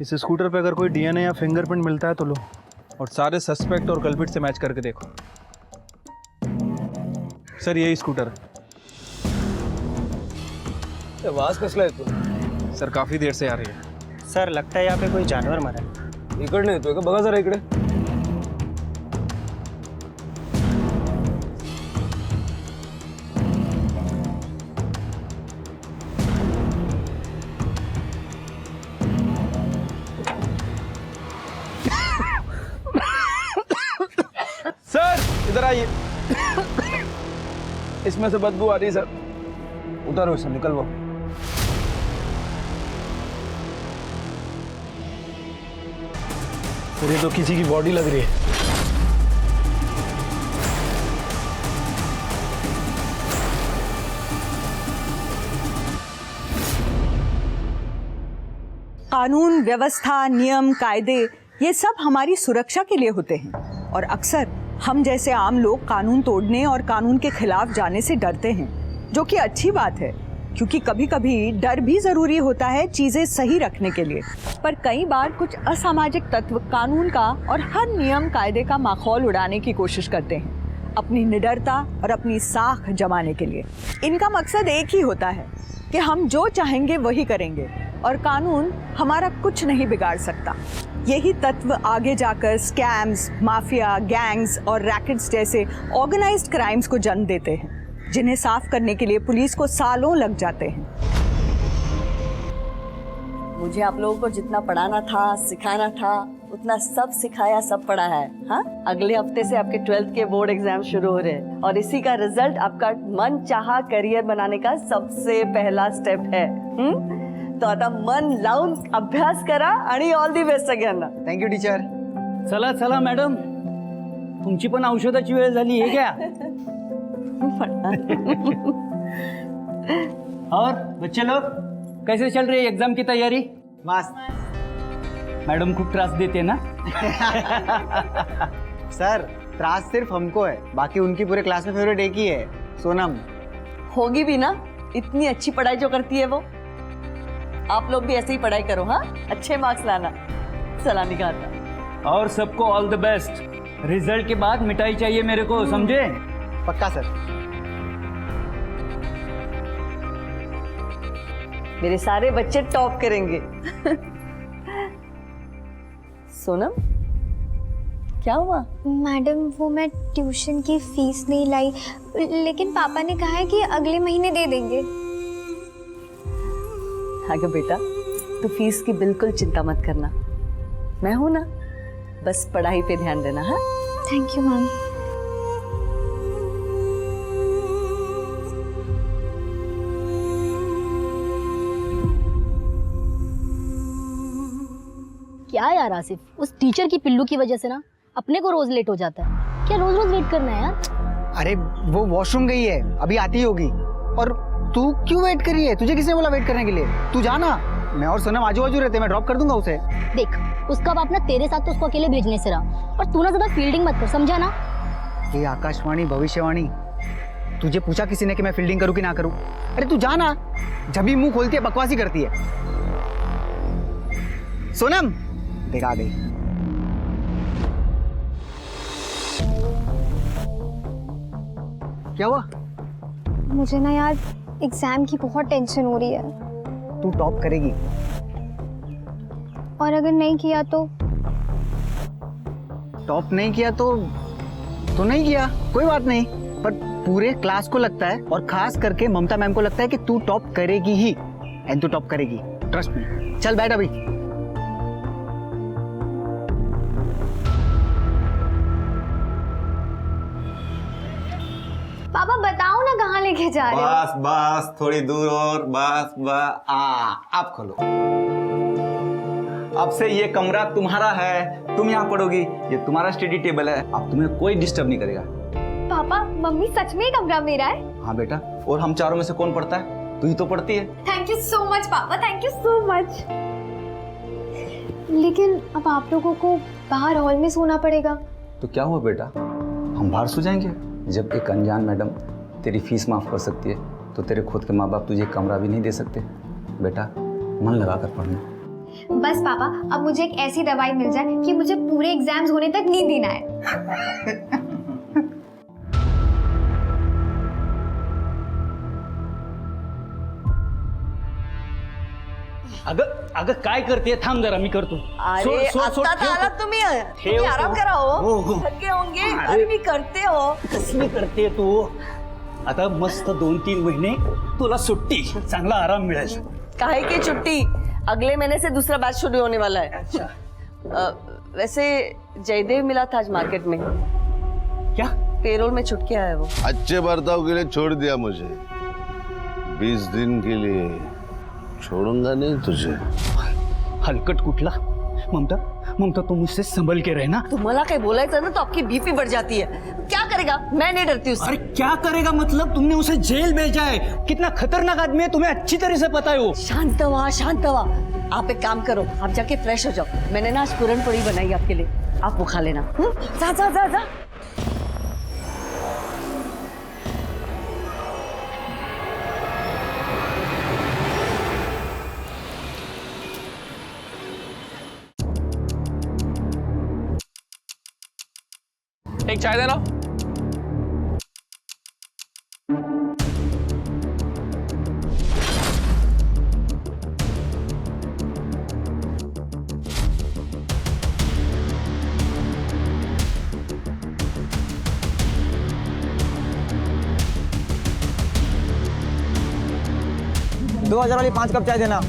इस स्कूटर पे अगर कोई डीएनए या फिंगरप्रिंट मिलता है तो लो, और सारे सस्पेक्ट और कल्प्रिट से मैच करके देखो। सर यही स्कूटर है। आवाज कसला येतो? सर काफ़ी देर से आ रही है। सर लगता है यहाँ पे कोई जानवर मरा है। इकडनं येतोय का? बघा जरा इकडे। सर इधर आइए। इसमें से बदबू आ रही है सर। उतारो इसे, निकलवाओ। सर ये तो किसी की बॉडी लग रही है। कानून, व्यवस्था, नियम, कायदे ये सब हमारी सुरक्षा के लिए होते हैं और अक्सर हम जैसे आम लोग कानून तोड़ने और कानून के खिलाफ जाने से डरते हैं, जो कि अच्छी बात है क्योंकि कभी कभी डर भी जरूरी होता है चीजें सही रखने के लिए। पर कई बार कुछ असामाजिक तत्व कानून का और हर नियम कायदे का माहौल उड़ाने की कोशिश करते हैं अपनी निडरता और अपनी साख जमाने के लिए। इनका मकसद एक ही होता है कि हम जो चाहेंगे वही करेंगे और कानून हमारा कुछ नहीं बिगाड़ सकता। यही तत्व आगे जाकर स्कैम्स, माफिया, गैंग्स और रैकेट्स जैसे ऑर्गेनाइज्ड क्राइम्स को जन्म देते हैं, जिन्हें साफ करने के लिए पुलिस को सालों लग जाते हैं। मुझे आप लोगों को जितना पढ़ाना था, सिखाना था, उतना सब सिखाया, सब पढ़ा है। हाँ, अगले हफ्ते से आपके 12th के बोर्ड एग्जाम शुरू हो रहे हैं और इसी का रिजल्ट आपका मन चाहा करियर बनाने का सबसे पहला स्टेप है। तो आता मन लावून अभ्यास करा आणि ऑल दी बेस्ट सगळ्यांना। Thank you teacher. चला चला मॅडम, तुमची पण औषधाची वेळ झाली आहे क्या? और बच्चे लोग कैसे चल रही है एग्जाम की तैयारी? मस्त। मैडम खूब त्रास देते हैं ना? सर त्रास सिर्फ हमको है, बाकी उनकी पूरे क्लास में फेवरेट एक ही है, सोनम। होगी भी ना, इतनी अच्छी पढ़ाई जो करती है वो। आप लोग भी ऐसे ही पढ़ाई करो। हाँ, अच्छे मार्क्स लाना। सलामी खाता। और सबको ऑल द बेस्ट। रिजल्ट के बाद मिठाई चाहिए मेरे को, समझे? पक्का सर। मेरे सारे बच्चे टॉप करेंगे। सोनम, क्या हुआ? मैडम वो मैं ट्यूशन की फीस नहीं लाई, लेकिन पापा ने कहा है कि अगले महीने दे देंगे। आगे बेटा, तू फीस की बिल्कुल चिंता मत करना, मैं हूं ना। बस पढ़ाई पे ध्यान देना। हाँ, थैंक यू मैम। क्या यार आसिफ, उस टीचर की पिल्लू की वजह से ना अपने को रोज लेट हो जाता है। क्या रोज रोज वेट करना है यार? अरे वो वॉशरूम गई है, अभी आती ही होगी। और तू क्यों वेट कर रही है? तुझे किसने बोला वेट करने के लिए? तू जाना, मैं और सोनम आजू बाजू रहते, मैं ड्रॉप कर दूंगा उसे। देख, उसका बाप ना तेरे साथ तो उसको अकेले भेजने से रहा, और तू ना ज्यादा फील्डिंग मत कर, समझा ना? ये आकाशवाणी, भविष्यवाणी, तुझे पूछा किसी ने कि मैं फील्डिंग करूं कि ना करूं? अरे तू जाना, जब भी मुंह खोलती है बकवासी करती है। सोनम देख आ गई। क्या हुआ? मुझे ना यार एग्जाम की बहुत टेंशन हो रही है। तू टॉप करेगी। और अगर नहीं किया तो? टॉप नहीं किया तो नहीं किया, कोई बात नहीं। पर पूरे क्लास को लगता है और खास करके ममता मैम को लगता है कि तू टॉप करेगी ही, एंड तू टॉप करेगी, ट्रस्ट मी। चल बैठ अभी। पापा बताओ ना कहाँ लेके जा रहे हो? बस बस थोड़ी दूर और, बस बस। अब खोलो। अब से ये कमरा तुम्हारा है, तुम यहाँ पढ़ोगी, ये तुम्हारा स्टडी टेबल है, अब तुम्हें कोई डिस्टर्ब नहीं करेगा। पापा मम्मी सच में ही कमरा मेरा है? हाँ बेटा, और हम चारों में से कौन पढ़ता है? तू ही तो पढ़ती है। थैंक यू सो मच पापा, थैंक यू सो मच। लेकिन अब आप लोगों को बाहर हॉल में सोना पड़ेगा। तो क्या हुआ बेटा, हम बाहर सो जाएंगे। जब एक अनजान मैडम तेरी फीस माफ कर सकती है तो तेरे खुद के माँ बाप तुझे कमरा भी नहीं दे सकते। बेटा मन लगा कर पढ़ना। बस पापा अब मुझे एक ऐसी दवाई मिल जाए कि मुझे पूरे एग्जाम्स होने तक नींद ही ना आए। अगं काय करते, थांब जरा मी करतो. अरे आता तर आलात तुम्ही आराम करा हो. थके होंगे अरे मी करते हो. कसली करते तू. आता मस्त 2-3 महिने तुला सुट्टी, चांगला आराम मिळेल. काहे की छुट्टी, अगले महीने से दूसरा बैच शुरू होने वाला है. अच्छा. वैसे जयदेव मिला था आज मार्केट में. क्या? पेरोल में छुट के आया वो. अच्छे बर्ताव के लिए छोड़ दिया मुझे. 20 दिन के लिए छोड़ूंगा नहीं तुझे. हलकट कुठला. ममता तू मुझसे संभल के रहना. तुम्हाला काही बोलायचं ना तो आपकी बीपी बढ़ जाती है. क्या करेगा, मैं नहीं डरती उससे. अरे क्या करेगा मतलब, तुमने उसे जेल भेजा है. कितना खतरनाक आदमी है तुम्हें अच्छी तरह से पता है वो. शांत हुआ. आप एक काम करो, आप जाके फ्रेश हो जाओ. मैंने ना आज पूरन पोड़ी बनाई आपके लिए, आप वो खा लेना. जा. एक चाय देना. दो 2000 वाली 5 कप चाय देना.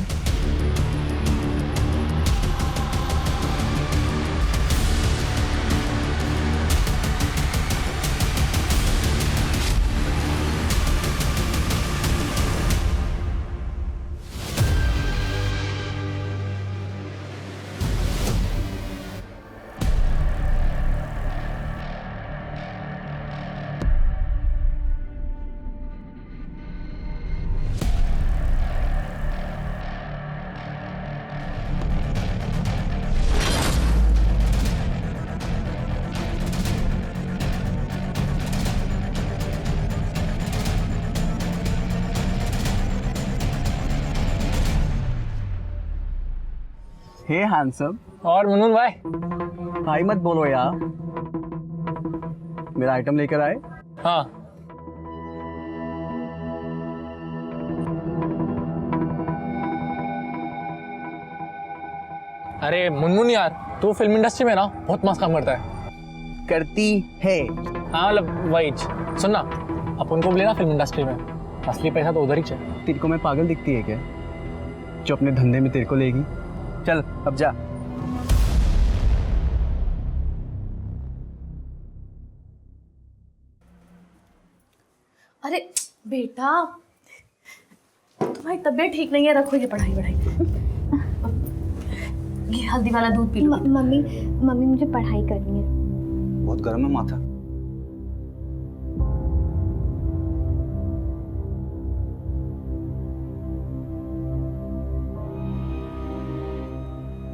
हे हैंडसम. और मुनमुन भाई. भाई मत बोलो यार. मेरा आइटम लेकर आए. हाँ. अरे मुनमुन यार, तू फिल्म इंडस्ट्री में ना बहुत मस्त काम करता है. करती है. हाँ मतलब वही. सुन ना, अपन को भी लेना फिल्म इंडस्ट्री में. असली पैसा तो उधर ही चाहिए. तेरे को मैं पागल दिखती है क्या, जो अपने धंधे में तेरे को लेगी. चल अब जा. अरे बेटा, तुम्हारी तबीयत ठीक नहीं है, रखो ये पढ़ाई. ये हल्दी वाला दूध पी लो. मम्मी मुझे पढ़ाई करनी है. बहुत गर्म है माथा.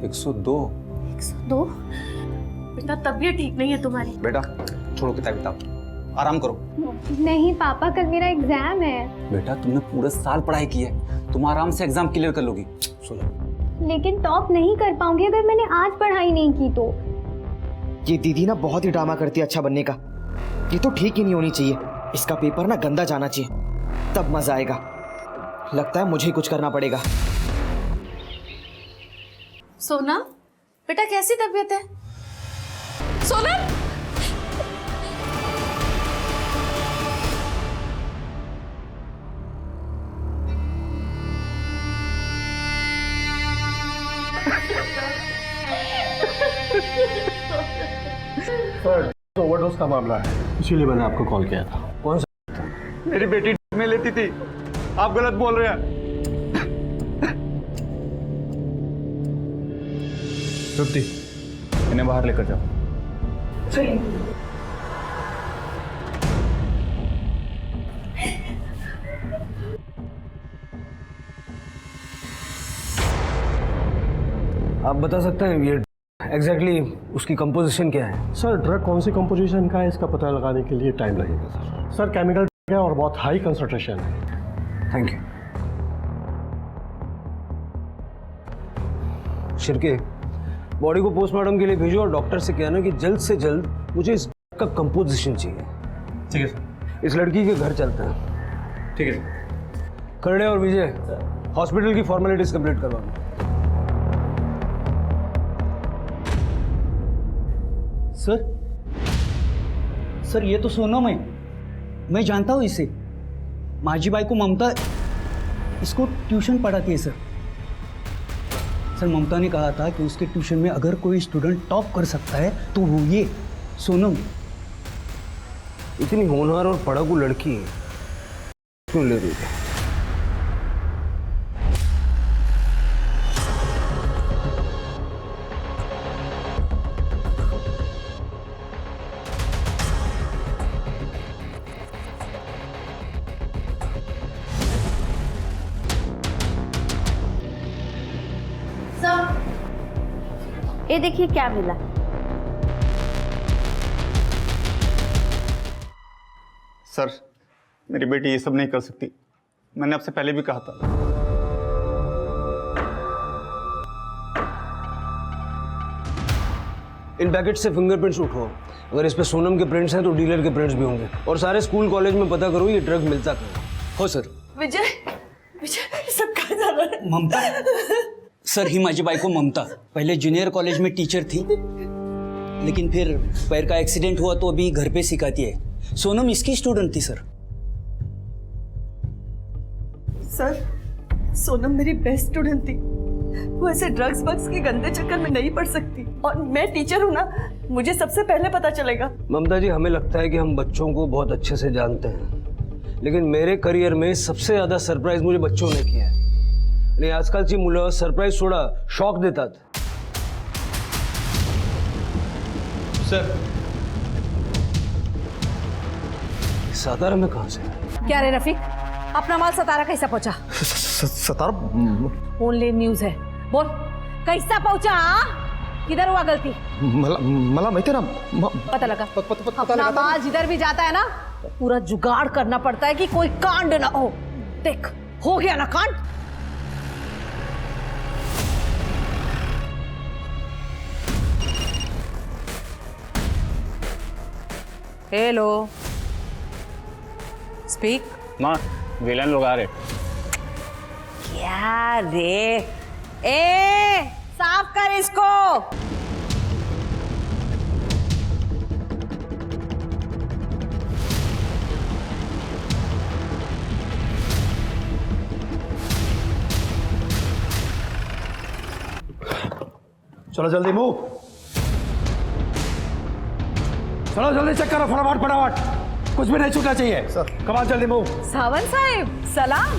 एक 102. बेटा तबीयत ठीक नहीं है तुम्हारी. बेटा छोड़ो किताब, आराम करो. नहीं पापा, कल मेरा एग्जाम है. बेटा तुमने पूरे साल पढ़ाई की है, तुम आराम से एग्जाम क्लियर कर लोगी. सुनो, लेकिन टॉप नहीं कर पाऊंगी अगर मैंने आज पढ़ाई नहीं की तो. ये दीदी ना बहुत ही ड्रामा करती है अच्छा बनने का. ये तो ठीक ही नहीं होनी चाहिए. इसका पेपर ना गंदा जाना चाहिए, तब मजा आएगा. लगता है मुझे ही कुछ करना पड़ेगा. सोना बेटा कैसी तबीयत है? सोना सर, तो ओवरडोज का मामला है, इसीलिए मैंने आपको कॉल किया था. कौन सा? मेरी बेटी में लेती थी. आप गलत बोल रहे हैं. तृप्ति, इन्हें बाहर लेकर जाओ. आप बता सकते हैं ये एग्जैक्टली उसकी कंपोजिशन क्या है? सर, ड्रग कौन सी कंपोजिशन का है इसका पता लगाने के लिए टाइम लगेगा सर. सर केमिकल है और बहुत हाई कंसंट्रेशन है. Thank you. शिरके, बॉडी को पोस्टमार्टम के लिए भेजो और डॉक्टर से कहना कि जल्द से जल्द मुझे इसका कंपोजिशन चाहिए। ठीक है सर। इस लड़की के घर चलते हैं। ठीक है सर। खरड़े और विजय हॉस्पिटल की फॉर्मेलिटीज कंप्लीट करवा दो। सर ये तो सोनम है, मैं जानता हूँ इसे। माझी बाई को ममता इसको ट्यूशन पढ़ाती है सर। सर ममता ने कहा था कि उसके ट्यूशन में अगर कोई स्टूडेंट टॉप कर सकता है तो वो ये सोनम। इतनी होनहार और पढ़ाकू लड़की क्यों ले रही है? ये देखिए क्या मिला। सर मेरी बेटी ये सब नहीं कर सकती, मैंने आपसे पहले भी कहा था। इन पैकेट से फिंगरप्रिंट्स उठाओ। अगर इस पे सोनम के प्रिंट्स हैं तो डीलर के प्रिंट्स भी होंगे। और सारे स्कूल कॉलेज में पता करो ये ड्रग मिलता कहाँ हो। सर विजय, विजय सब कहा जा रहा है। ममता सर, ही माझी बाई को ममता पहले जूनियर कॉलेज में टीचर थी, लेकिन फिर पैर का एक्सीडेंट हुआ तो अभी घर पे सिखाती है। सोनम इसकी स्टूडेंट थी सर। सर सोनम मेरी बेस्ट स्टूडेंट थी। वो ऐसे ड्रग्स वग्स के गंदे चक्कर में नहीं पड़ सकती। और मैं टीचर हूँ ना, मुझे सबसे पहले पता चलेगा। ममता जी, हमें लगता है कि हम बच्चों को बहुत अच्छे से जानते हैं, लेकिन मेरे करियर में सबसे ज्यादा सरप्राइज मुझे बच्चों ने किया है। आणि आजकालची मुलं सरप्राईज सोडा शॉक देतात। सर सातारा में कहाँ से? क्या रे रफीक, अपना माल सतारा कैसा पहुंचा? सतारा ओनली न्यूज है, बोल कैसा पहुंचा? किधर हुआ गलती? मला माहिती ना, पता लगा। अपना माल जिधर भी जाता है ना, पूरा जुगाड़ करना पड़ता है कि कोई कांड ना हो। देख हो गया ना कांड। Hello, speak. माँ विलन लोग आ रहे। क्या रे? ए साफ कर इसको। चलो जल्दी मूव, चलो जल्दी चेक करो फटाफट फटाफट, कुछ भी नहीं छूटना चाहिए। सर कमाल, जल्दी मूव। सावंत साहब सलाम।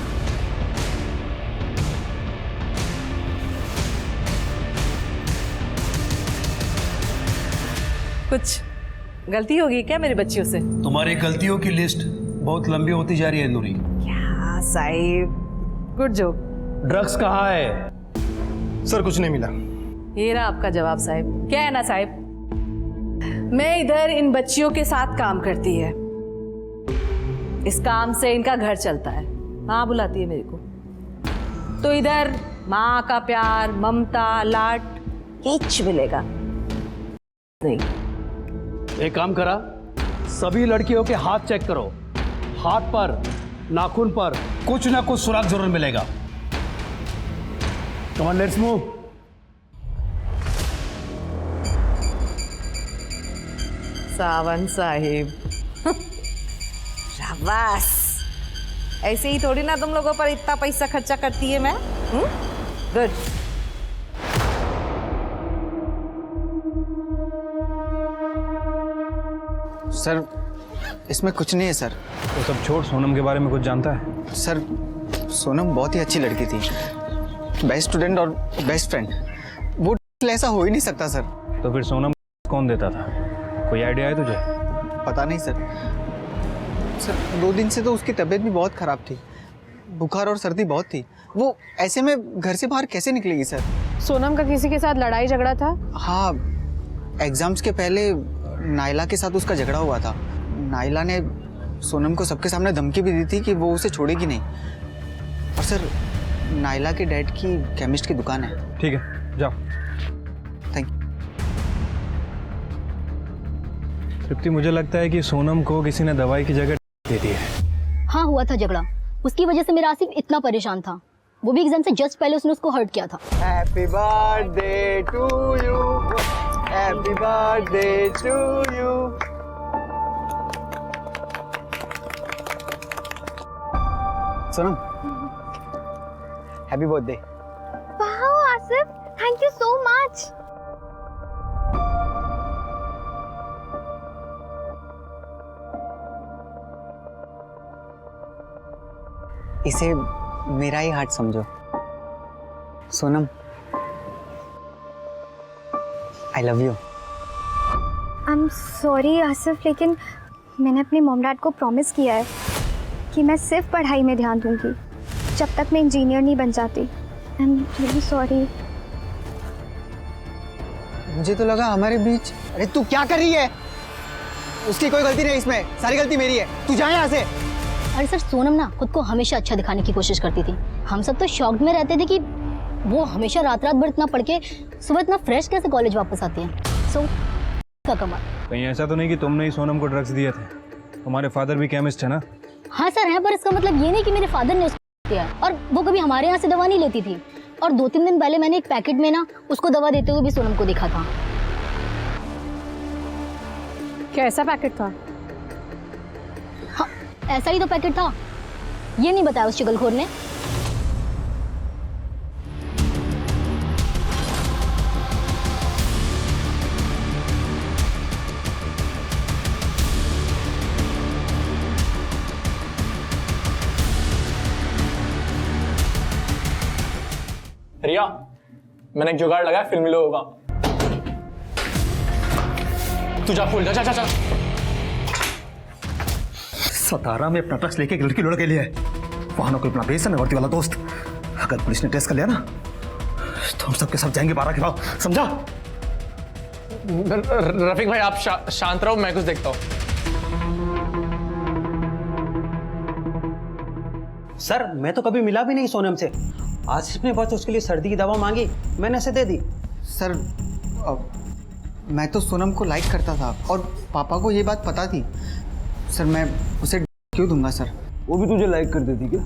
कुछ गलती होगी क्या मेरी बच्चियों से? तुम्हारी गलतियों की लिस्ट बहुत लंबी होती जा रही है नूरी। क्या साहिब, गुड जोक। ड्रग्स कहाँ है? सर कुछ नहीं मिला। ये रहा आपका जवाब साहिब। क्या है ना साहिब, मैं इधर इन बच्चियों के साथ काम करती है। इस काम से इनका घर चलता है। माँ बुलाती है मेरे को, तो इधर माँ का प्यार, ममता, लाड कुछ मिलेगा नहीं। एक काम करा, सभी लड़कियों के हाथ चेक करो। हाथ पर, नाखून पर कुछ ना कुछ सुराग जरूर मिलेगा। Come on, let's move. Sawant Sahib शाबाश। ऐसे ही थोड़ी ना तुम लोगों पर इतना पैसा खर्चा करती है मैं। गुड। सर इसमें कुछ नहीं है सर। तो सब छोड़, सोनम के बारे में कुछ जानता है? सर सोनम बहुत ही अच्छी लड़की थी, बेस्ट स्टूडेंट और बेस्ट फ्रेंड। वो ऐसा हो ही नहीं सकता सर। तो फिर सोनम कौन देता था? कोई आइडिया है तुझे? पता नहीं सर। सर 2 दिन से तो उसकी तबीयत भी बहुत ख़राब थी, बुखार और सर्दी बहुत थी। वो ऐसे में घर से बाहर कैसे निकलेगी सर? सोनम का किसी के साथ लड़ाई झगड़ा था? हाँ, एग्जाम्स के पहले नाइला के साथ उसका झगड़ा हुआ था। नाइला ने सोनम को सबके सामने धमकी भी दी थी कि वो उसे छोड़ेगी नहीं। और सर नाइला के डैड की केमिस्ट की दुकान है। ठीक है, जाओ। Thank you. तृप्ति, मुझे लगता है कि सोनम को किसी ने दवाई की जगह दे दी है। हाँ हुआ था झगड़ा, उसकी वजह से मेरा आसिफ इतना परेशान था, वो भी एग्जाम से जस्ट पहले उसने उसको हर्ट किया था। Happy birthday to you, happy birthday to you. Sonam, happy birthday. Wow Asif, thank you so much. इसे मेरा ही हार्ट समझो। Sonam, I love you. I am sorry Asif, लेकिन मैंने अपने मॉम डैड को प्रॉमिस किया है कि मैं सिर्फ पढ़ाई में ध्यान दूंगी जब तक मैं इंजीनियर नहीं बन जाती। I am really sorry. मुझे तो लगा हमारे बीच। अरे तू क्या कर रही है? उसकी कोई गलती नहीं, इसमें सारी गलती मेरी है। तू जा यहाँ से। अरे सर, सोनम ना खुद को हमेशा अच्छा दिखाने की कोशिश करती थी। हम सब तो शॉक्ड में रहते थे कि वो हमेशा रात रात भर इतना पढ़ के सुबह इतना फ्रेश कैसे कॉलेज वापस आती है। सो का कमाल। कहीं ऐसा तो नहीं कि तुमने ही सोनम को ड्रग्स दिए थे? तुम्हारे फादर भी केमिस्ट है ना? हाँ सर है, पर इसका मतलब ये नहीं कि मेरे फादर ने उसको दिया, और वो कभी हमारे यहाँ से दवा नहीं लेती थी। और 2-3 दिन पहले मैंने एक पैकेट में ना उसको दवा देते हुए भी सोनम को देखा था। कैसा पैकेट था? हाँ ऐसा ही तो पैकेट था, ये नहीं बताया उस चुगलखोर ने। रिया, मैंने एक जुगाड़ लगाया फिल्मी लोगों का। तू जा फूल, जा जा जा जा। सतारा में अपना ड्रग्स लेके एक लड़की लुढ़क के लिए वहां कोई अपना बेसन है वर्दी वाला दोस्त। अगर पुलिस ने टेस्ट कर लिया ना तो हम सबके सब जाएंगे 12 के बाद, समझा? रफीक भाई आप शांत रहो, मैं कुछ देखता हूँ। सर मैं तो कभी मिला भी नहीं सोनम से। आसिफ ने बस उसके लिए सर्दी की दवा मांगी, मैंने ऐसे दे दी। सर मैं तो सोनम को लाइक करता था और पापा को ये बात पता थी। सर मैं उसे क्यों दूंगा सर? वो भी तुझे लाइक करती थी क्या?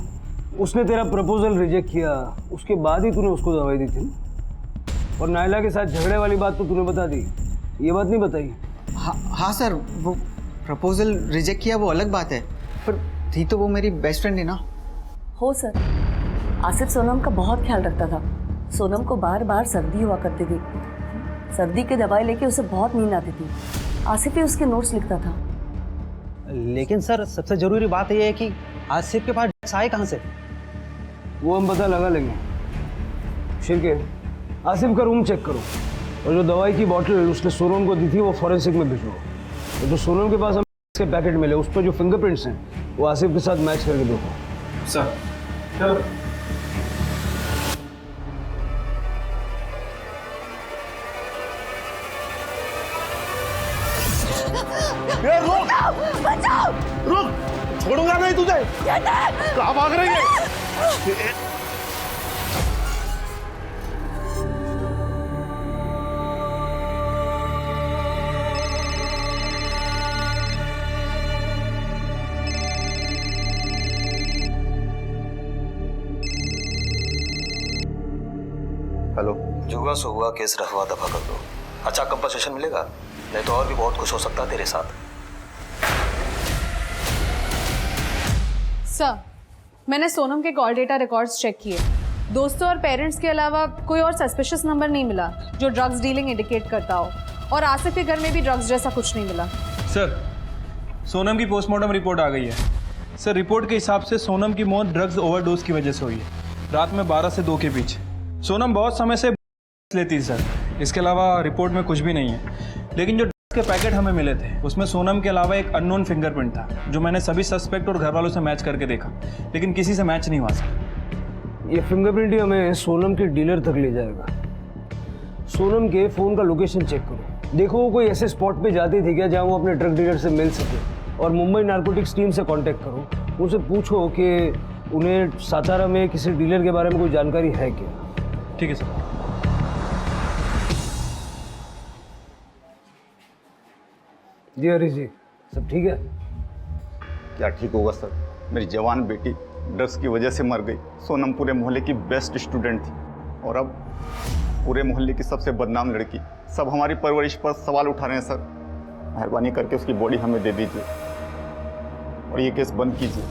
उसने तेरा प्रपोजल रिजेक्ट किया, उसके बाद ही तूने उसको दवाई दी थी। और नायला के साथ झगड़े वाली बात तो तूने बता दी, ये बात नहीं बताई? हाँ सर, वो प्रपोजल रिजेक्ट किया वो अलग बात है, पर थी तो वो मेरी बेस्ट फ्रेंड है ना। हो सर, आसिफ सोनम का बहुत ख्याल रखता था। सोनम को बार बार सर्दी हुआ करती थी, सर्दी की दवाई लेके उसे बहुत नींद आती थी। आसिफ ही उसके नोट्स लिखता था। लेकिन सर सबसे जरूरी बात यह है कि आसिफ के पास ड्रग्स आए कहाँ से? वो हम पता लगा लेंगे। शिरके, आसिफ का रूम चेक करो और जो दवाई की बॉटल उसने सोनम को दी थी वो फॉरेंसिक में भिजवाओ। और जो सोनम के पास हमें इसके पैकेट मिले उस पर जो फिंगरप्रिंट्स हैं वो आसिफ के साथ मैच करके देखो। सर चलो। बचाओ! रुक, छोड़ूंगा नहीं तुझे। कहाँ भाग रही है? हेलो, जुआ से हुआ केस रफा दफा कर दो। अच्छा कंपनसेशन मिलेगा, नहीं तो और भी बहुत कुछ हो सकता है तेरे साथ। सर मैंने सोनम के कॉल डेटा रिकॉर्ड्स चेक किए। दोस्तों और पेरेंट्स के अलावा कोई और सस्पिशियस नंबर नहीं मिला जो ड्रग्स डीलिंग इंडिकेट करता हो, और आसिफ के घर में भी ड्रग्स जैसा कुछ नहीं मिला। सर सोनम की पोस्टमार्टम रिपोर्ट आ गई है। सर रिपोर्ट के हिसाब से सोनम की मौत ड्रग्स ओवरडोज की वजह से हुई है, रात में 12 से 2 के बीच। सोनम बहुत समय से लेती थी सर, इसके अलावा रिपोर्ट में कुछ भी नहीं है। लेकिन जो ड्रग्स के पैकेट हमें मिले थे उसमें सोनम के अलावा एक अननोन फिंगरप्रिंट था, जो मैंने सभी सस्पेक्ट और घर वालों से मैच करके देखा, लेकिन किसी से मैच नहीं हुआ सर। ये फिंगरप्रिंट ही हमें सोनम के डीलर तक ले जाएगा। सोनम के फ़ोन का लोकेशन चेक करो, देखो वो कोई ऐसे स्पॉट पे जाती थी क्या जहाँ वो अपने ड्रग डीलर से मिल सके। और मुंबई नारकोटिक्स टीम से कांटेक्ट करो, उनसे पूछो कि उन्हें सातारा में किसी डीलर के बारे में कोई जानकारी है क्या। ठीक है सर। जी हरीश जी, सब ठीक है? क्या ठीक होगा सर, मेरी जवान बेटी ड्रग्स की वजह से मर गई। सोनम पूरे मोहल्ले की बेस्ट स्टूडेंट थी और अब पूरे मोहल्ले की सबसे बदनाम लड़की। सब हमारी परवरिश पर सवाल उठा रहे हैं सर। मेहरबानी करके उसकी बॉडी हमें दे दीजिए और ये केस बंद कीजिए,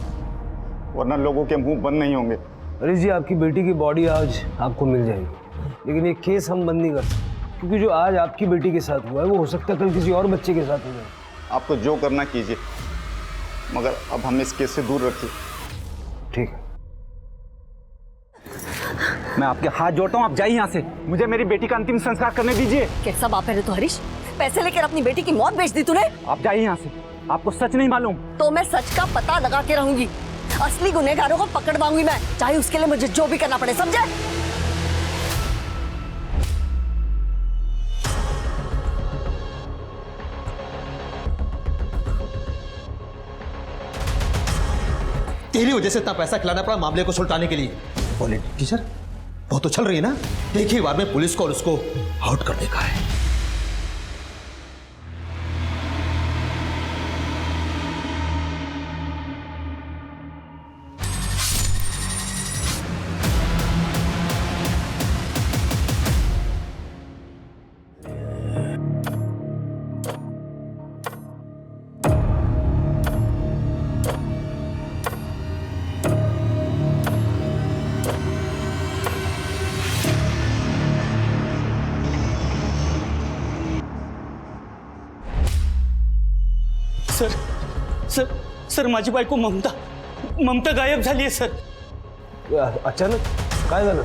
वरना लोगों के मुंह बंद नहीं होंगे। हरीश जी, आपकी बेटी की बॉडी आज आपको मिल जाएगी, लेकिन ये केस हम बंद नहीं कर सकते, क्योंकि जो आज आपकी बेटी के साथ हुआ है वो हो सकता है कल किसी और बच्चे के साथ हो जाए। आप तो जो करना कीजिए, मगर अब हमें इस केस से दूर रखिए। ठीक है। मैं आपके हाथ जोड़ता हूँ, आप जाइए यहाँ से। मुझे मेरी बेटी का अंतिम संस्कार करने दीजिए। कैसा बाप है रे तू हरीश? पैसे लेकर अपनी बेटी की मौत बेच दी तूने। आप जाइए यहाँ से, आपको सच नहीं मालूम। तो मैं सच का पता लगा के रहूंगी, असली गुनहगारों को पकड़वाऊंगी मैं, चाहे उसके लिए मुझे जो भी करना पड़े, समझे? तेरी वजह से इतना पैसा खिलाना पड़ा मामले को सुलटाने के लिए। बोले टीचर, वो तो चल रही है ना, एक ही बार में पुलिस को और उसको आउट कर देखा है। सर सर सर माझी बायको ममता गायब झाली आहे सर. अचानक काय झालं?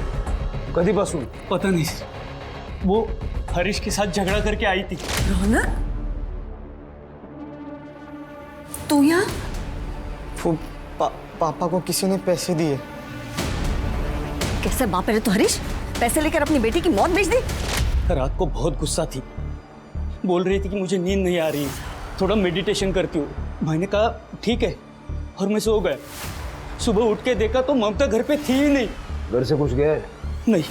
कधीपासून? पता नहीं सर, वो हरीश के साथ झगड़ा करके आई थी. रौनक, तू यहाँ? पापा को किसी ने पैसे दिए. कैसे बाप है तो हरीश, पैसे लेकर अपनी बेटी की मौत बेच दी? रात को बहुत गुस्सा थी, बोल रही थी कि मुझे नींद नहीं आ रही, थोड़ा मेडिटेशन करती हूँ. मैंने कहा ठीक है और मैं सो गया. सुबह उठ के देखा तो ममता घर पे थी ही नहीं. घर से कुछ गया है? नहीं,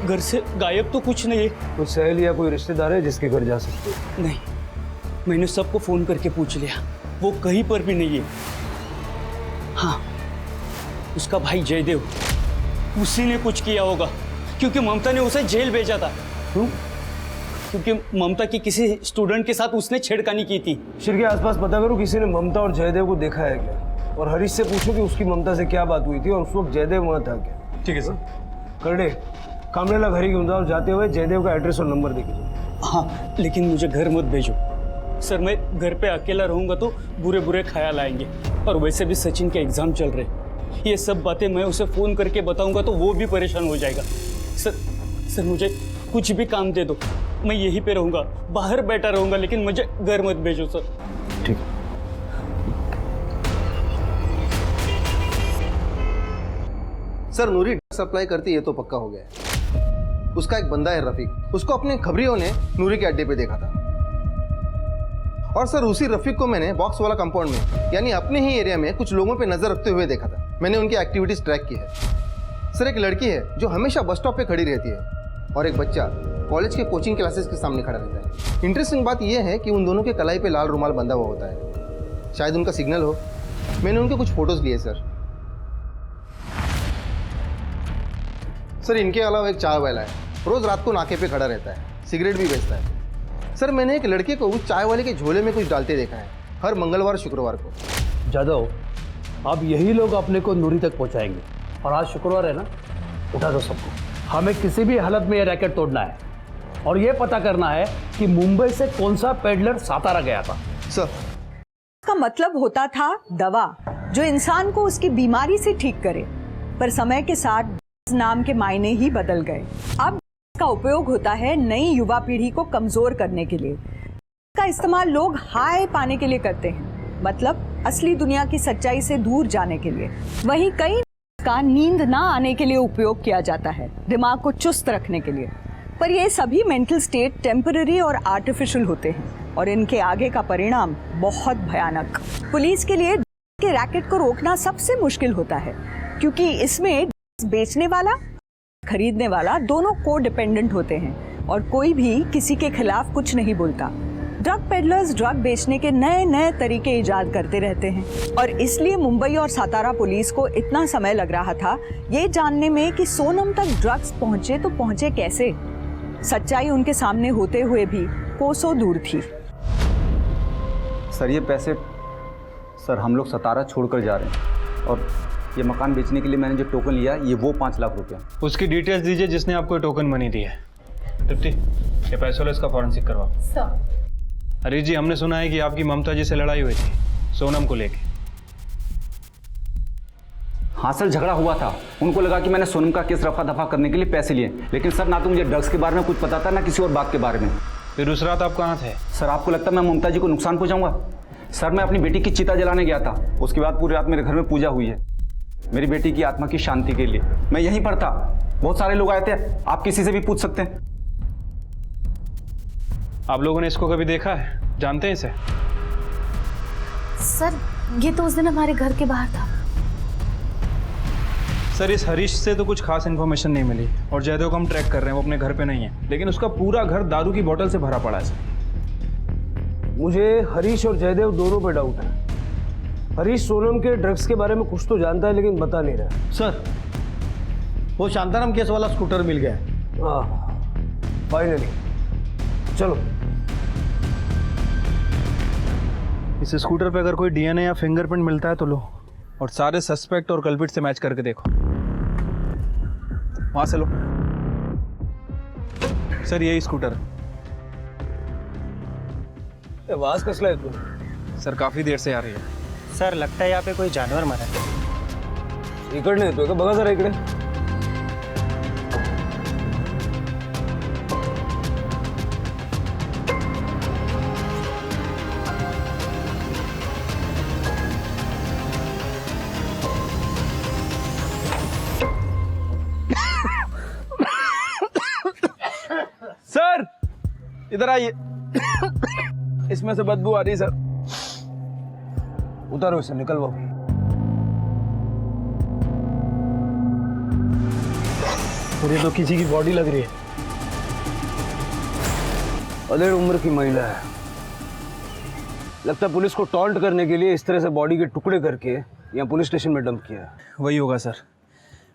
घर से गायब तो कुछ नहीं है. कोई सहेली या कोई रिश्तेदार है जिसके घर जा सकते हो? नहीं, मैंने सबको फोन करके पूछ लिया, वो कहीं पर भी नहीं है. हाँ, उसका भाई जयदेव, उसी ने कुछ किया होगा, क्योंकि ममता ने उसे जेल भेजा था. क्यों? क्योंकि ममता की किसी स्टूडेंट के साथ उसने छेड़खानी की थी. शिर के आसपास पता करो किसी ने ममता और जयदेव को देखा है क्या, और हरीश से पूछो कि उसकी ममता से क्या बात हुई थी और उस वक्त जयदेव वहाँ था क्या. ठीक है सर. करडे, कामरेला घरी घेऊन जाओ, जाते हुए जयदेव का एड्रेस और नंबर देखे. हाँ, लेकिन मुझे घर मत भेजो सर. मैं घर पे अकेला रहूंगा तो बुरे बुरे ख्याल आएंगे, और वैसे भी सचिन के एग्जाम चल रहे. ये सब बातें मैं उसे फोन करके बताऊंगा तो वो भी परेशान हो जाएगा. सर मुझे कुछ भी काम दे दो, मैं यहीं पे रहूंगा, बाहर बैठा रहूंगा, लेकिन मुझे घर मत भेजो सर. ठीक है. सर नूरी ड्रग्स अप्लाई करती है तो पक्का हो गया है. उसका एक बंदा है रफीक, उसको अपने खबरियों ने नूरी के अड्डे पे देखा था. और सर उसी रफीक को मैंने बॉक्स वाला कंपाउंड में, यानी अपने ही एरिया में कुछ लोगों पे नजर रखते हुए देखा था. मैंने उनकी एक्टिविटीज ट्रैक की है. सर एक लड़की है जो हमेशा बस स्टॉप पे खड़ी रहती है, और एक बच्चा कॉलेज के कोचिंग क्लासेस के सामने खड़ा रहता है. इंटरेस्टिंग बात यह है कि उन दोनों के कलाई पे लाल रुमाल बंधा हुआ होता है. शायद उनका सिग्नल हो. मैंने उनके कुछ फोटोज लिए सर. सर इनके अलावा एक चाय वाला है, रोज रात को नाके पे खड़ा रहता है, सिगरेट भी बेचता है. सर मैंने एक लड़के को उस चाय वाले के झोले में कुछ डालते देखा है, हर मंगलवार शुक्रवार को. जादव, अब यही लोग अपने को नूरी तक पहुंचाएंगे, और आज शुक्रवार है ना, उठा दो सबको. हमें किसी भी हालत में ये रैकेट तोड़ना है, और ये पता करना है कि मुंबई से कौन सा पेडलर सातारा गया था. सर का मतलब होता था दवा, जो इंसान को उसकी बीमारी से ठीक करे, पर समय के साथ नाम के मायने ही बदल गए. अब का उपयोग होता है नई युवा पीढ़ी को कमजोर करने के लिए. का इस्तेमाल लोग हाई पाने के लिए करते हैं, मतलब असली दुनिया की सच्चाई से दूर जाने के लिए. वहीं कई का नींद ना आने के लिए उपयोग किया जाता है, दिमाग को चुस्त रखने के लिए. पर ये सभी मेंटल स्टेट टेम्पररी और आर्टिफिशियल होते हैं, और इनके आगे का परिणाम बहुत भयानक. पुलिस के लिए के रैकेट को रोकना सबसे मुश्किल होता है, क्योंकि इसमें बेचने वाला, खरीदने वाला दोनों को डिपेंडेंट होते हैं, और कोई भी किसी के खिलाफ कुछ नहीं बोलता. ड्रग पेडलर्स ड्रग बेचने के नए नए तरीके इजाद करते रहते हैं और इसलिए मुंबई और सातारा पुलिस को इतना समय लग रहा था ये जानने में कि सोनम तक ड्रग्स पहुंचे तो पहुंचे कैसे। सच्चाई उनके सामने होते हुए भी कोसों दूर थी। सर ये पैसे सर हम लोग सतारा छोड़कर जा रहे हैं और ये मकान बेचने के लिए मैंने जो टोकन लिया ये वो 5 लाख रुपया। उसकी डिटेल्स दीजिए जिसने आपको टोकन मनी दी है। तृप्ति, ये पैसों इसका फॉरेंसिक करवाओ। सर। हरीश जी, हमने सुना है कि आपकी ममता जी से लड़ाई हुई थी सोनम को लेके। हाँ सर, झगड़ा हुआ था। उनको लगा कि मैंने सोनम का केस रफा दफा करने के लिए पैसे लिए, लेकिन सर ना तो मुझे ड्रग्स के बारे में कुछ पता था ना किसी और बात के बारे में। फिर उस रात आप कहाँ थे? सर आपको लगता है मैं ममता जी को नुकसान पहुंचाऊंगा? सर मैं अपनी बेटी की चिता जलाने गया था, उसके बाद पूरी रात मेरे घर में पूजा हुई है मेरी बेटी की आत्मा की शांति के लिए। मैं यहीं पर था, बहुत सारे लोग आए थे, आप किसी से भी पूछ सकते हैं। आप लोगों ने इसको कभी देखा है, जानते हैं इसे? सर ये तो उस दिन हमारे घर के बाहर था। सर इस हरीश से तो कुछ खास इन्फॉर्मेशन नहीं मिली और जयदेव को हम ट्रैक कर रहे हैं, वो अपने घर पे नहीं है, लेकिन उसका पूरा घर दारू की बोतल से भरा पड़ा है सर। मुझे हरीश और जयदेव दोनों पे डाउट है। हरीश सोनम के ड्रग्स के बारे में कुछ तो जानता है लेकिन बता नहीं रहा। सर वो शांताराम केस वाला स्कूटर मिल गया है। हाँ फाइनली, चलो। इस स्कूटर पे अगर कोई डीएनए या फिंगरप्रिंट मिलता है तो लो, और सारे सस्पेक्ट और कल्पिट से मैच करके देखो। वहां से लो। सर यही स्कूटर है। आवाज कसला है तू? सर काफी देर से आ रही है। सर लगता है यहाँ पे कोई जानवर मरा है। इकडे येतोय का? बघा जरा इकडे। सर इधर आइए। इसमें से बदबू आ रही है सर। उतारो इसे, निकलवाओ। और ये तो किसी की बॉडी लग रही है। अधेड़ उम्र की महिला है, लगता है पुलिस को टॉन्ट करने के लिए इस तरह से बॉडी के टुकड़े करके यहाँ पुलिस स्टेशन में डंप किया है। वही होगा सर,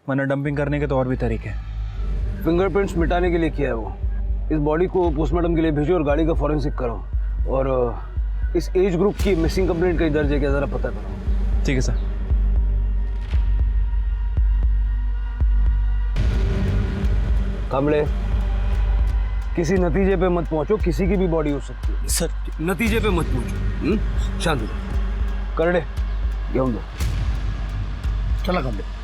वरना डंपिंग करने के तो और भी तरीके हैं। फिंगरप्रिंट्स मिटाने के लिए किया है वो। इस बॉडी को पोस्टमार्टम के लिए भेजो और गाड़ी का फॉरेंसिक करो, और इस एज ग्रुप की मिसिंग कंप्लेंट कहीं दर्ज है क्या जरा पता करो। ठीक है सर। कामले, किसी नतीजे पे मत पहुंचो, किसी की भी बॉडी हो सकती है। सर नतीजे पे मत पहुंचो। शांत हो, करडे घेऊन दो। चला कामले।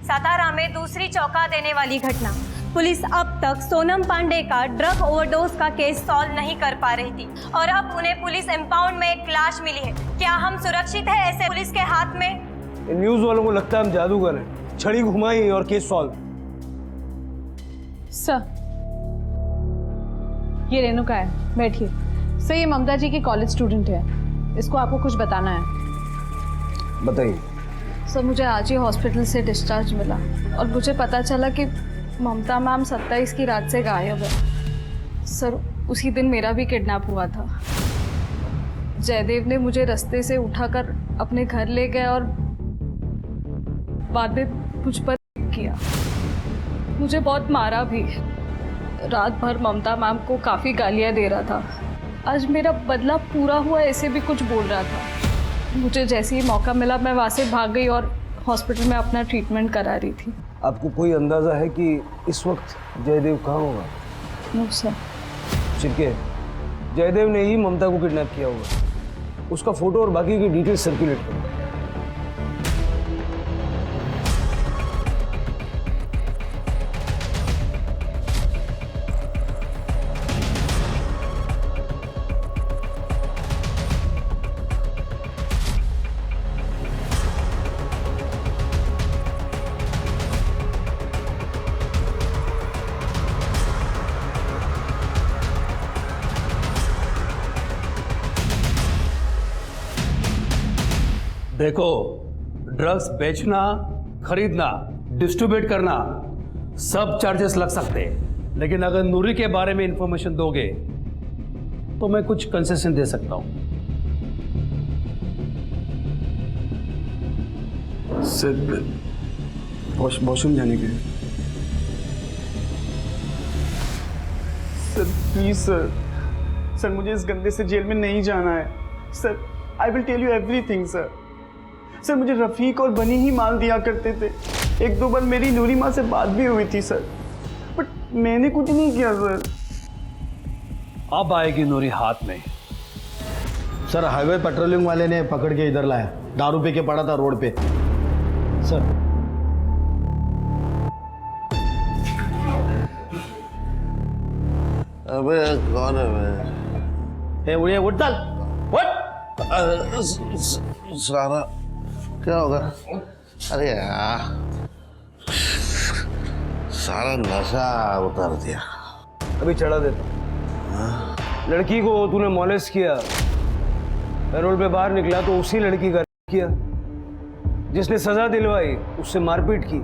सातारा में दूसरी चौंका देने वाली घटना। पुलिस अब तक सोनम पांडे का ड्रग ओवरडोज का केस सॉल्व नहीं कर पा रही थी और अब उन्हें पुलिस इंपाउंड में एक लाश मिली है। क्या हम सुरक्षित हैं ऐसे पुलिस के हाथ में? न्यूज वालों को लगता है हम जादूगर हैं, छड़ी घुमाई और केस सॉल्व। सर ये रेणुका है, बैठिए। सर ये ममता जी की कॉलेज स्टूडेंट है, इसको आपको कुछ बताना है। बताइए। सर मुझे आज ही हॉस्पिटल से डिस्चार्ज मिला और मुझे पता चला कि ममता मैम 27 की रात से गायब है। सर उसी दिन मेरा भी किडनैप हुआ था। जयदेव ने मुझे रास्ते से उठाकर अपने घर ले गए और बाद में मुझ पर किया, मुझे बहुत मारा भी। रात भर ममता मैम को काफ़ी गालियाँ दे रहा था। आज मेरा बदला पूरा हुआ ऐसे भी कुछ बोल रहा था। मुझे जैसे ही मौका मिला मैं वहाँ से भाग गई और हॉस्पिटल में अपना ट्रीटमेंट करा रही थी। आपको कोई अंदाजा है कि इस वक्त जयदेव कहाँ होगा? No sir. चिरके, जयदेव ने ही ममता को किडनैप किया होगा। उसका फोटो और बाकी की डिटेल्स सर्कुलेट करो। देखो, ड्रग्स बेचना, खरीदना, डिस्ट्रीब्यूट करना सब चार्जेस लग सकते हैं। लेकिन अगर नूरी के बारे में इंफॉर्मेशन दोगे तो मैं कुछ कंसेशन दे सकता हूं। सर वॉशरूम जाने के लिए। सर प्लीज सर, सर मुझे इस गंदे से जेल में नहीं जाना है sir. I will tell you everything sir. Sir मुझे रफीक और बनी ही माल दिया करते थे। एक दो बार मेरी नूरी माँ से बात भी हुई थी सर, बट मैंने कुछ नहीं किया सर। अब आएगी नूरी हाथ में। सर हाईवे पेट्रोलिंग वाले ने पकड़ के इधर लाया, दारू पी के पड़ा था रोड पे। सर अबे कौन है मैं? हे उड़े उठ चल सारा क्या होगा? अरे यार सारा नशा उतार दिया। अभी चढ़ा देता। लड़की को तूने मॉलेस्ट किया, पैरोल पे बाहर निकला तो उसी लड़की का किया जिसने सजा दिलवाई, उससे मारपीट की।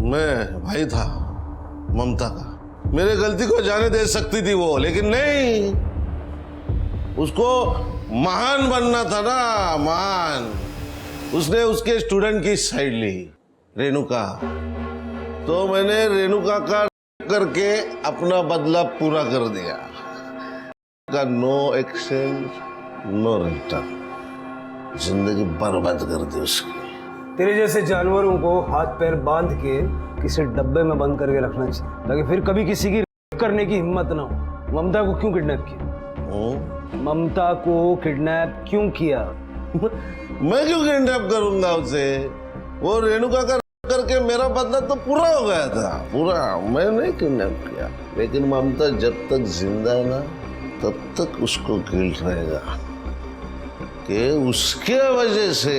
मैं भाई था ममता का, मेरे गलती को जाने दे सकती थी वो, लेकिन नहीं, उसको महान बनना था ना, महान। उसने उसके स्टूडेंट की साइड ली, रेणुका। तो मैंने रेणुका का करके अपना बदला पूरा कर दिया। का नो एक्सचेंज नो रिटर्न, जिंदगी बर्बाद कर दी उसकी। तेरे जैसे जानवरों को हाथ पैर बांध के किसी डब्बे में बंद करके रखना चाहिए, ताकि फिर कभी किसी की करने की हिम्मत ना हो। ममता को क्यों किडनैप किया? ममता को किडनैप क्यों किया? मैं क्यों किडनैप करूंगा उसे? वो रेणुका का करके मेरा बदला तो पूरा हो गया था, पूरा। मैं नहीं किडनैप किया, लेकिन ममता जब तक जिंदा है ना, तब तक उसको गिल्ट रहेगा कि उसके वजह से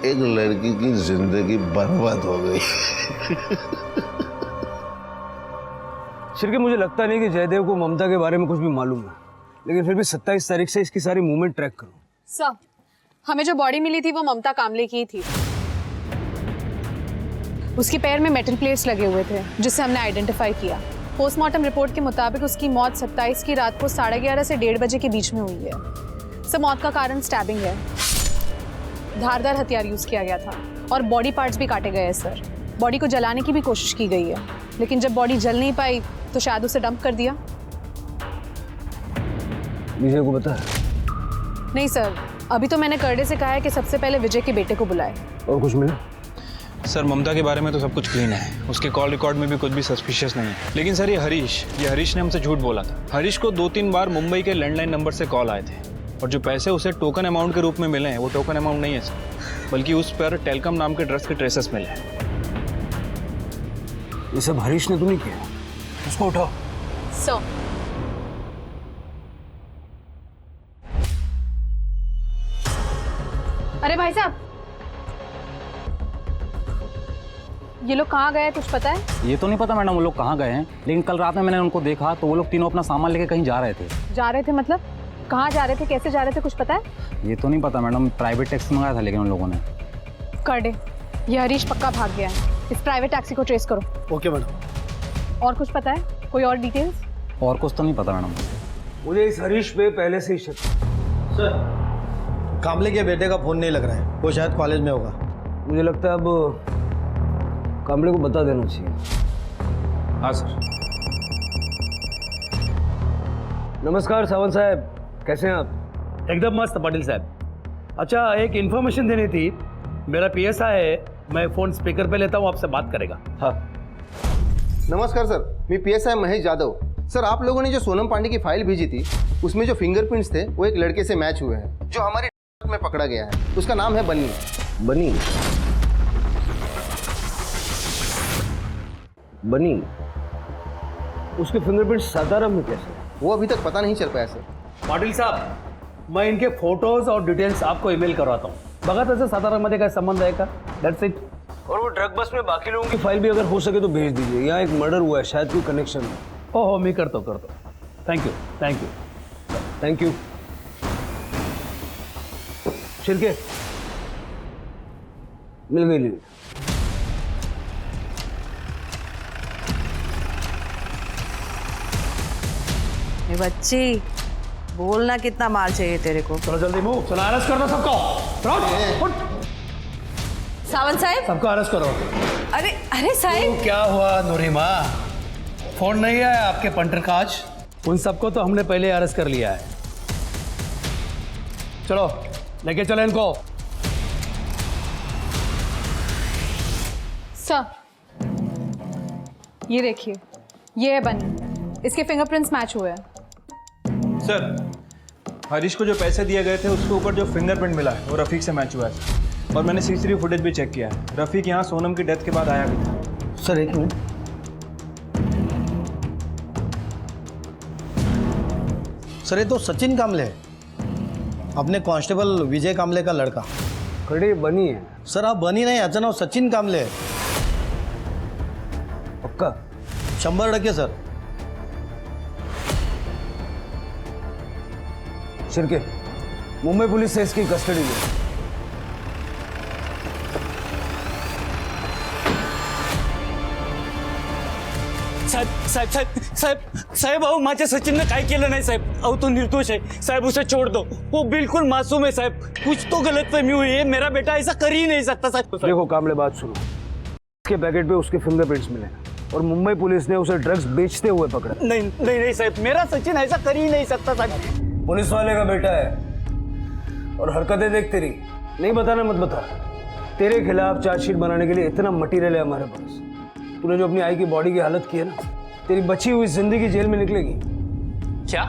एक लड़की की जिंदगी बर्बाद हो गई। शिरके, मुझे लगता नहीं कि जयदेव को ममता के बारे में कुछ भी मालूम है, लेकिन फिर भी 27 तारीख से इसकी सारी मूवमेंट ट्रैक करो। सर, हमें जो बॉडी मिली थी वो ममता कामले की थी। उसके पैर में मेटल प्लेट्स लगे हुए थे, जिससे हमने आइडेंटिफाई किया। पोस्टमार्टम रिपोर्ट के मुताबिक उसकी मौत 27 की रात को 11:30 से 1:30 बजे के बीच में हुई है। सब मौत का कारण स्टैबिंग है। धारदार हथियार यूज किया गया था और बॉडी पार्ट्स भी काटे गए हैं सर। बॉडी को जलाने की भी कोशिश की गई है, लेकिन जब बॉडी जल नहीं पाई तो शायद उसे डंप कर दिया। विजय को पता है? नहीं सर, अभी तो मैंने करडे से कहा है कि सबसे पहले विजय के बेटे को बुलाए। और कुछ मिला? सर ममता के बारे में तो सब कुछ क्लीन है, उसके कॉल रिकॉर्ड में भी कुछ भी सस्पिशियस नहीं है। लेकिन सर ये हरीश ने हमसे झूठ बोला था। हरीश को 2-3 बार मुंबई के लैंडलाइन नंबर से कॉल आए थे, और जो पैसे उसे टोकन अमाउंट के रूप में मिले हैं वो टोकन अमाउंट नहीं है सर, बल्कि उस पर टेलकम नाम के ड्रग्स के ट्रेसेस मिले हैं। ये सब हरीश ने तो नहीं किया? उसको उठाओ। सर, अरे भाई साहब, ये लोग कहाँ गए कुछ पता है? ये तो नहीं पता मैडम वो लोग कहाँ गए हैं, लेकिन कल रात में मैंने उनको देखा तो वो लोग तीनों अपना सामान लेके कहीं जा रहे थे। जा रहे थे मतलब? कहाँ जा रहे थे, कैसे जा रहे थे, कुछ पता है? ये तो नहीं पता मैडम, प्राइवेट टैक्सी मंगाया था लेकिन उन लोगों ने। करडे, ये हरीश पक्का भाग गया है। इस प्राइवेट टैक्सी को ट्रेस करो। Okay madam. और कुछ पता है? कोई और डिटेल्स? और कुछ तो नहीं पता मैडम। मुझे इस हरीश पे पहले से ही शक। सर कामले के बेटे का फोन नहीं लग रहा है, वो शायद कॉलेज में होगा। मुझे लगता है अब कामले को बता देना चाहिए। हाँ सर। नमस्कार सावंत साहब, कैसे हैं आप? एकदम मस्त पाटिल साहब। अच्छा, एक इन्फॉर्मेशन देनी थी। मेरा PSI है, मैं फ़ोन स्पीकर पे लेता हूँ, आपसे बात करेगा। हाँ नमस्कार सर, मैं PSI महेश जाधव। सर आप लोगों ने जो सोनम पांडे की फाइल भेजी थी, उसमें जो फिंगरप्रिंट्स थे वो एक लड़के से मैच हुए हैं, जो हमारे में पकड़ा गया है। उसका नाम है बनी। बनी? बनी? उसके फिंगरप्रिंट सातारा में कैसे? वो अभी तक पता नहीं चल पाया सर। पाटिल साहब, मैं इनके फोटोज और डिटेल्स आपको ईमेल करवाता हूँ। बघा तसं सातारामध्ये काय संबंध आहे का? That's it. और वो ड्रग बस में बाकी लोगों की फाइल भी अगर हो सके तो भेज दीजिए। यहाँ एक मर्डर हुआ है, शायद कोई कनेक्शन है। हो मी करतो। Thank you. Thank you. Shirke, मिल गई लीड। ये बच्ची, बोलना कितना माल चाहिए तेरे को? चलो जल्दी मूव, चलो अरेस्ट कर दो सबको। सावंत साहब, सबको अरेस्ट करो। अरे अरे साहब, क्या हुआ नूरिमा? फोन नहीं आया आपके पंटर का आज? उन सबको तो हमने पहले अरेस्ट कर लिया है। चलो लेके चलो इनको। सर, ये देखिए, ये है बनी, इसके फिंगरप्रिंट्स मैच हुए हैं। सर, हरीश को जो पैसे दिए गए थे उसके ऊपर जो फिंगरप्रिंट मिला है वो रफीक से मैच हुआ है और मैंने सीसीटीवी फुटेज भी चेक किया है। रफीक यहाँ सोनम की डेथ के बाद आया भी था। सर एक मिनट, सर ये तो सचिन कामले है, अपने कांस्टेबल विजय कामले का लड़का। खड़ी बनी है सर, आप बनी नहीं, याचं नाव सचिन कामले है। पक्का? 100% सर। शिर्के, मुंबई पुलिस से इसकी कस्टडी ली। साहेब साहेब साहेब साहेब साहेब, अहो माझ्या सचिनने काय केलं नाही साहेब. अहो तो निर्दोष है साहेब, उसे छोड़ दो, वो बिल्कुल मासूम है साहेब. कुछ तो गलतफहमी हुई है, मेरा बेटा ऐसा कर ही नहीं सकता साहब. देखो कामले, बात सुनो, इसके पैकेट पे उसके फिंगरप्रिंट्स मिले और मुंबई पुलिस ने उसे ड्रग्स बेचते हुए पकड़ा। नहीं नहीं नहीं साहब, मेरा सचिन ऐसा कर ही नहीं सकता साहब. पुलिस वाले का बेटा है और हरकतें देख तेरी, नहीं बताना मत बता। तेरे खिलाफ चार्जशीट बनाने के लिए इतना मटेरियल है हमारे पास। तूने जो अपनी आई की बॉडी की हालत की है ना, तेरी बची हुई जिंदगी जेल में निकलेगी। क्या?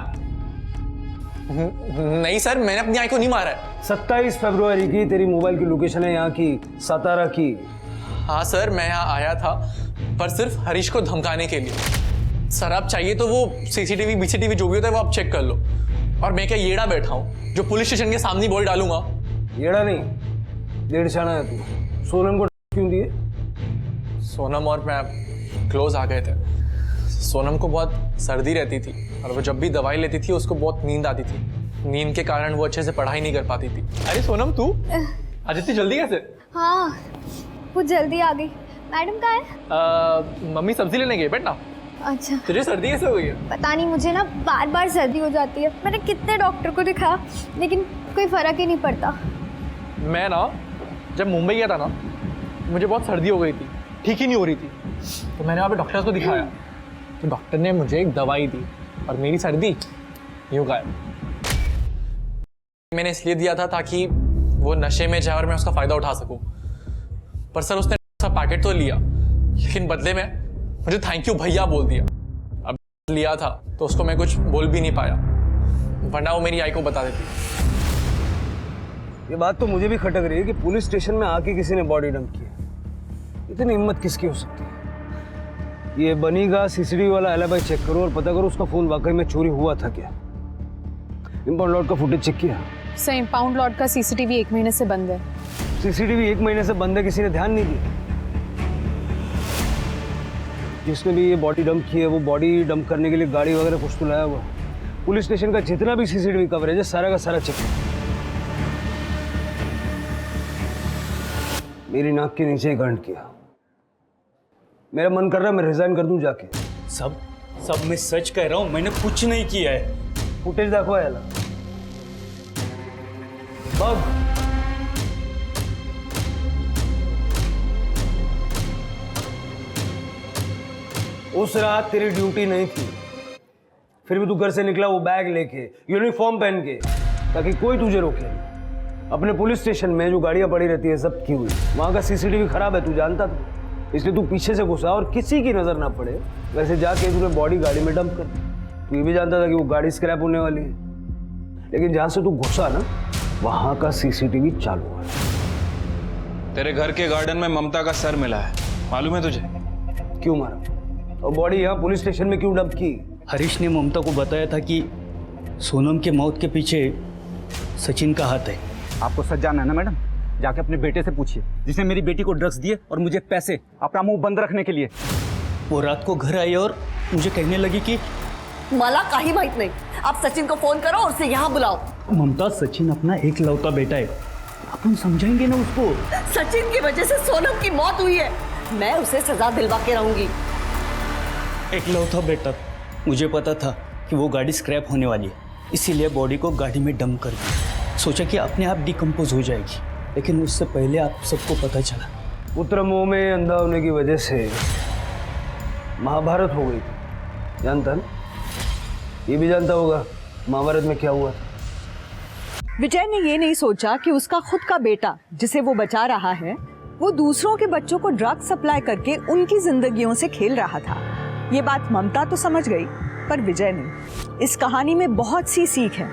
नहीं सर, मैंने अपनी आई को नहीं मारा है। 27 फरवरी की तेरी मोबाइल की लोकेशन है यहाँ की, सातारा की। हाँ सर, मैं यहाँ आया था पर सिर्फ हरीश को धमकाने के लिए। सर आप चाहिए तो वो सीसीटीवी बीसीटीवी जो भी होता है वो आप चेक कर लो। और मैं क्या येड़ा बैठा हूँ जो पुलिस स्टेशन के सामने बोल डालूंगा? येड़ा नहीं, डेढ़शाना है तू। सोनम को क्यों दिए? सोनम और मैं क्लोज आ गए थे। सोनम को बहुत सर्दी रहती थी और वो जब भी दवाई लेती थी उसको बहुत नींद आती थी। नींद के कारण वो अच्छे से पढ़ाई नहीं कर पाती थी। अरे सोनम, तू आज इतनी जल्दी कैसे? हाँ, वो जल्दी आ गई। मैडम कहाँ है? मम्मी सब्जी लेने गई, बैठ ना। अच्छा, तुझे सर्दी कैसे हो गई है? पता नहीं, मुझे ना बार बार सर्दी हो जाती है। मैंने कितने डॉक्टर को दिखाया लेकिन कोई फर्क ही नहीं पड़ता। मैं ना जब मुंबई गया था ना, मुझे बहुत सर्दी हो गई थी, ठीक ही नहीं हो रही थी। तो मैंने वहाँ पे डॉक्टर को दिखाया तो डॉक्टर ने मुझे एक दवाई दी और मेरी सर्दी यूँ गायब। मैंने इसलिए दिया था ताकि वो नशे में जाए और मैं उसका फ़ायदा उठा सकूं। पर सर उसने उसका पैकेट तो लिया लेकिन बदले में मुझे थैंक यू भैया बोल दिया। अब लिया था तो उसको मैं कुछ बोल भी नहीं पाया, वरना वो मेरी आई को बता देती। ये बात तो मुझे भी खटक रही है कि पुलिस स्टेशन में आके किसी ने बॉडी डंप की। इतनी हिम्मत किसकी हो सकती है? ये बनी का सीसीटीवी वाला एलिबी चेक करो और पता करो उसका फोन वाकई में चोरी हुआ था क्या। इंपाउंड लॉट का फुटेज चेक किया? सर, इंपाउंड लॉट का सीसीटीवी 1 महीने से बंद है। सीसीटीवी 1 महीने से बंद है, किसी ने ध्यान नहीं दिया? जिसने भी ये बॉडी डंप की है वो बॉडी डंप करने के लिए गाड़ी वगैरह कुछ तो लाया हुआ। पुलिस स्टेशन का जितना भी सीसीटीवी कवरेज है सारा का सारा चेक। मेरी नाक के नीचे ही गंड किया। मेरा मन कर रहा है मैं रिजाइन कर दूं जाके। सब मैं सच कह रहा हूँ, मैंने कुछ नहीं किया है। फुटेज दाखवा याला बघ। उस रात तेरी ड्यूटी नहीं थी, फिर भी तू घर से निकला वो बैग लेके, यूनिफॉर्म पहन के, ताकि कोई तुझे रोके नहीं। अपने पुलिस स्टेशन में जो गाड़ियां पड़ी रहती है जब्त की हुई, वहां का सीसीटीवी खराब है, तू जानता था, इसलिए तू पीछे से घुसा और किसी की नजर ना पड़े वैसे जाके तूने बॉडी गाड़ी में डंप कर दी। तू ये भी जानता था कि वो गाड़ी स्क्रैप होने वाली है, लेकिन जहां से तू घुसा ना वहां का सीसीटीवी चालू है। तेरे घर के गार्डन में ममता का सर मिला है, मालूम है तुझे? क्यों मारा और बॉडी यहाँ पुलिस स्टेशन में क्यों डंप की? हरीश ने ममता को बताया था कि सोनम के मौत के पीछे सचिन का हाथ है। आपको सच जानना है ना मैडम? जाके अपने बेटे से पूछिए जिसने मेरी बेटी को ड्रग्स दिए और मुझे पैसे अपना मुंह बंद रखने के लिए। वो रात को घर आई और मुझे कहने लगी कि मला काही माहित नहीं, आप सचिन को फोन करो और उसे यहाँ बुलाओ। ममता, सचिन अपना एक लौता बेटा है, अपन समझाएंगे ना उसको। सचिन की वजह से सोनम की मौत हुई है, मैं उसे सजा दिलवा के रहूंगी। एक लौता बेटा, मुझे पता था कि वो गाड़ी स्क्रैप होने वाली है, इसीलिए बॉडी को गाड़ी में डंप कर दिया। सोचा कि अपने आप डिकम्पोज हो जाएगी, लेकिन उससे पहले आप सबको पता चला। पुत्र मोह में अंधा होने की वजह से महाभारत हो गई थी, जानता ना? ये भी जानता होगा महाभारत में क्या हुआ। विजय ने ये नहीं सोचा कि उसका खुद का बेटा जिसे वो बचा रहा है, वो दूसरों के बच्चों को ड्रग सप्लाई करके उनकी जिंदगियों से खेल रहा था। ये बात ममता तो समझ गई, पर विजय नहीं। इस कहानी में बहुत सी सीख है,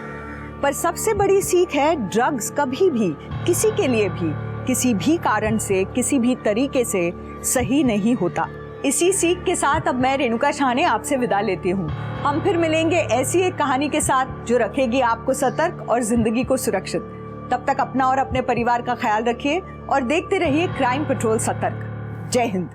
पर सबसे बड़ी सीख है ड्रग्स कभी भी किसी के लिए भी किसी भी कारण से किसी भी तरीके से सही नहीं होता। इसी सीख के साथ अब मैं रेणुका शाहने आपसे विदा लेती हूँ। हम फिर मिलेंगे ऐसी एक कहानी के साथ जो रखेगी आपको सतर्क और जिंदगी को सुरक्षित। तब तक अपना और अपने परिवार का ख्याल रखिए और देखते रहिए क्राइम पेट्रोल सतर्क। जय हिंद।